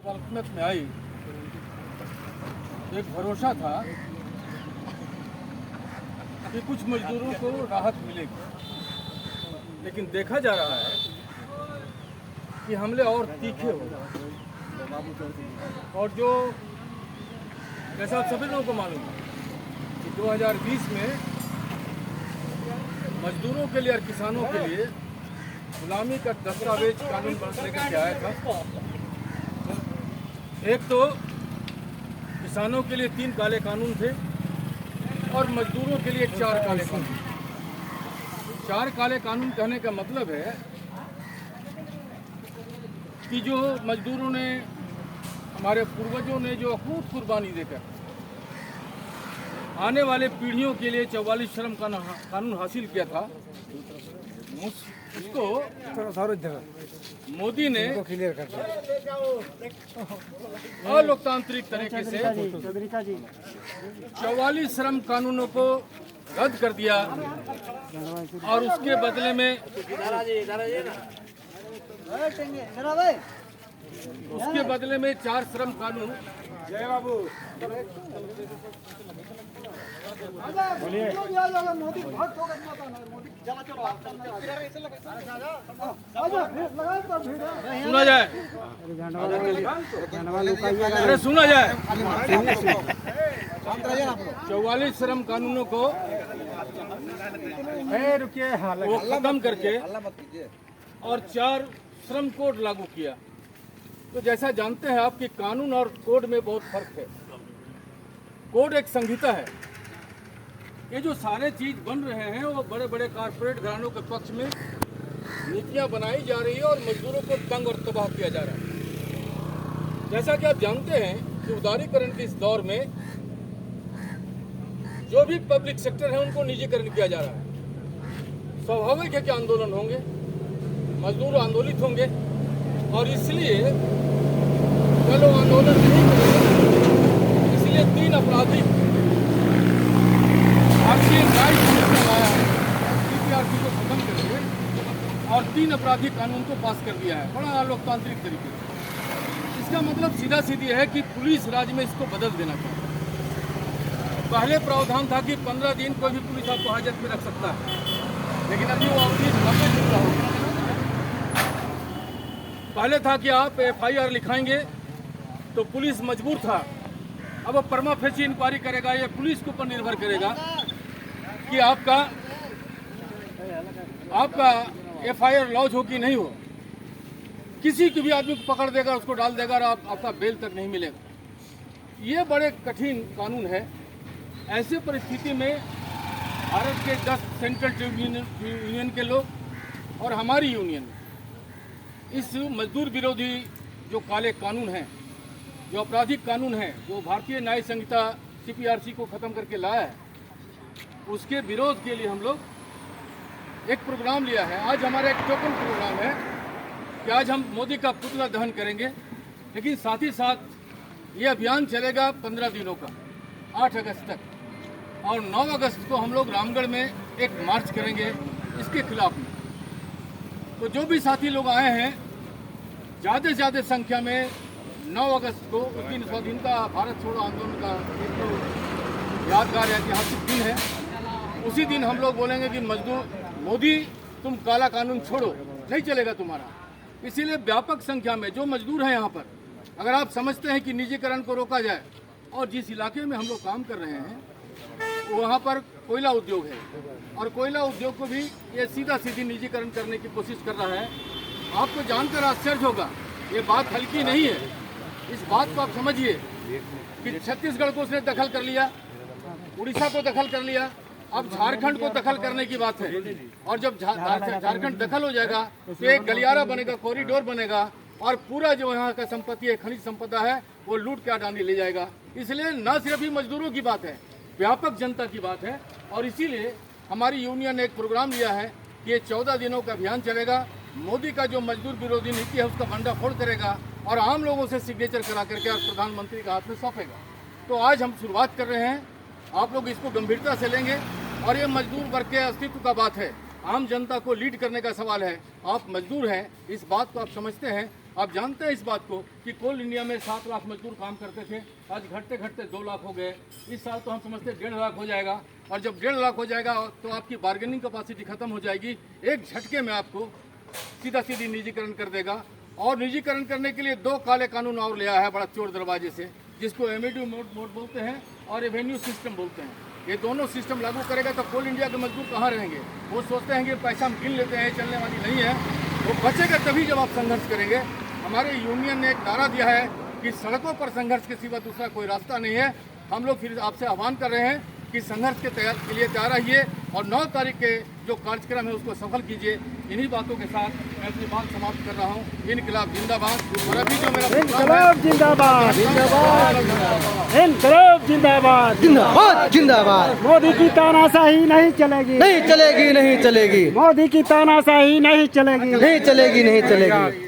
कल्पना में आई, एक भरोसा था कि कुछ मजदूरों को राहत मिलेगी, लेकिन देखा जा रहा है कि हमले और तीखे हो गए। और जो जैसा आप सभी लोगों को मालूम है कि 2020 में मजदूरों के लिए और किसानों के लिए गुलामी का दस्तावेज कानून लेकर के आया था। एक तो किसानों के लिए 3 काले कानून थे और मजदूरों के लिए 4 काले कानून। 4 काले कानून कहने का मतलब है कि जो मजदूरों ने, हमारे पूर्वजों ने जो अकूत कुर्बानी देकर आने वाले पीढ़ियों के लिए 44 श्रम का कानून हासिल किया था, उसको मोदी ने अलोकतांत्रिक तरीके से 44 श्रम कानूनों को रद्द कर दिया और उसके बदले में 4 श्रम कानून। जय बाबू सुना जाए, अरे सुना जाए। 44 श्रम कानूनों को वो खत्म करके और 4 श्रम कोड लागू किया। तो जैसा जानते हैं आप कि कानून और कोड में बहुत फर्क है। कोड एक संहिता है। ये जो सारे चीज बन रहे हैं वो बड़े बड़े कारपोरेट घरानों के पक्ष में नीतियां बनाई जा रही है और मजदूरों को तंग और तबाह किया जा रहा है। जैसा कि आप जानते हैं कि उदारीकरण के इस दौर में जो भी पब्लिक सेक्टर है उनको निजीकरण किया जा रहा है। स्वाभाविक है कि आंदोलन होंगे, मजदूर आंदोलित होंगे और इसलिए चलो आंदोलन नहीं करेंगे, इसलिए 3 अपराधी CPRC को खत्म करके और 3 अपराधी कानून को पास कर दिया है बड़ा लोकतांत्रिक तरीके से। इसका मतलब सीधा सीधी है कि पुलिस राज में इसको बदल देना चाहिए। पहले प्रावधान था कि 15 दिन कोई भी पुलिस आपको हाजत में रख सकता है, लेकिन अभी वो अवधि लंबे चुका होगा। पहले था कि आप FIR लिखाएंगे तो पुलिस मजबूर था। अब वो परमा फेसी इंक्वायरी करेगा, ये पुलिस के ऊपर निर्भर करेगा कि आपका FIR लॉन्च हो कि नहीं हो। किसी को भी आदमी को पकड़ देगा, उसको डाल देगा और आपका बेल तक नहीं मिलेगा। ये बड़े कठिन कानून है। ऐसे परिस्थिति में भारत के 10 सेंट्रल ट्रेड यूनियन के लोग और हमारी यूनियन इस मजदूर विरोधी जो काले कानून हैं, जो आपराधिक कानून है, जो भारतीय न्याय संहिता CPRC को खत्म करके लाया है, उसके विरोध के लिए हम लोग एक प्रोग्राम लिया है। आज हमारा एक टोकन प्रोग्राम है कि आज हम मोदी का पुतला दहन करेंगे, लेकिन साथ ही साथ ये अभियान चलेगा 15 दिनों का, 8 अगस्त तक। और 9 अगस्त को हम लोग रामगढ़ में एक मार्च करेंगे इसके खिलाफ में। तो जो भी साथी लोग आए हैं, ज़्यादा से ज़्यादा संख्या में 9 अगस्त को उस दिन स्वाधीनता भारत छोड़ो आंदोलन का एक तो यादगार ऐतिहासिक दिन है। उसी दिन हम लोग बोलेंगे कि मोदी तुम काला कानून छोड़ो, नहीं चलेगा तुम्हारा। इसीलिए व्यापक संख्या में जो मजदूर हैं यहाँ पर, अगर आप समझते हैं कि निजीकरण को रोका जाए, और जिस इलाके में हम लोग काम कर रहे हैं वहाँ पर कोयला उद्योग है और कोयला उद्योग को भी ये सीधा सीधी निजीकरण करने की कोशिश कर रहा है। आपको जानकर आश्चर्य होगा, ये बात हल्की नहीं है। इस बात को आप समझिए कि छत्तीसगढ़ को उसने दखल कर लिया, उड़ीसा को दखल कर लिया, अब झारखंड को दखल करने की बात है। और जब झारखंड दखल हो जाएगा तो एक गलियारा बनेगा, कॉरिडोर बनेगा और पूरा जो यहाँ का संपत्ति है, खनिज संपदा है, वो लूट के अडानी ले जाएगा। इसलिए न सिर्फ ही मजदूरों की बात है, व्यापक जनता की बात है। और इसीलिए हमारी यूनियन ने एक प्रोग्राम लिया है कि ये 14 दिनों का अभियान चलेगा। मोदी का जो मजदूर विरोधी नीति है उसका भंडाफोड़ करेगा और आम लोगों से सिग्नेचर करा करके और प्रधानमंत्री के हाथ में सौंपेगा। तो आज हम शुरुआत कर रहे हैं, आप लोग इसको गंभीरता से लेंगे और ये मजदूर वर्ग के अस्तित्व का बात है, आम जनता को लीड करने का सवाल है। आप मजदूर हैं, इस बात को आप समझते हैं आप जानते हैं इस बात को कि कोल इंडिया में 7 लाख मजदूर काम करते थे, आज घटते घटते 2 लाख हो गए। इस साल तो हम समझते 1.5 लाख हो जाएगा, और जब 1.5 लाख हो जाएगा तो आपकी बार्गेनिंग कैपेसिटी खत्म हो जाएगी। एक झटके में आपको सीधा सीधी निजीकरण कर देगा। और निजीकरण करने के लिए 2 काले कानून और ले आया है बड़ा चोर दरवाजे से, जिसको एमएडीयू मोड बोलते हैं और रेवेन्यू सिस्टम बोलते हैं। ये दोनों सिस्टम लागू करेगा तो कोल इंडिया के मजदूर कहाँ रहेंगे? वो सोचते हैं कि पैसा हम गिन लेते हैं, चलने वाली नहीं है। वो बचेगा तभी जब आप संघर्ष करेंगे। हमारे यूनियन ने एक नारा दिया है कि सड़कों पर संघर्ष के सिवा दूसरा कोई रास्ता नहीं है। हम लोग फिर आपसे आह्वान कर रहे हैं कि संघर्ष के लिए तैयार रहिए और 9 तारीख के जो कार्यक्रम है उसको सफल कीजिए। इन्हीं बातों के साथ मैं अपनी बात समाप्त कर रहा हूँ। इनकलाब जिंदाबाद। और अभी जो मेरा इनकलाब जिंदाबाद, जिंदाबाद, इनकलाब जिंदाबाद, जिंदाबाद जिंदाबाद। मोदी की तानाशाही नहीं चलेगी, नहीं चलेगी, नहीं चलेगी, मोदी की तानाशाही नहीं चलेगी, नहीं चलेगी, नहीं चलेगी।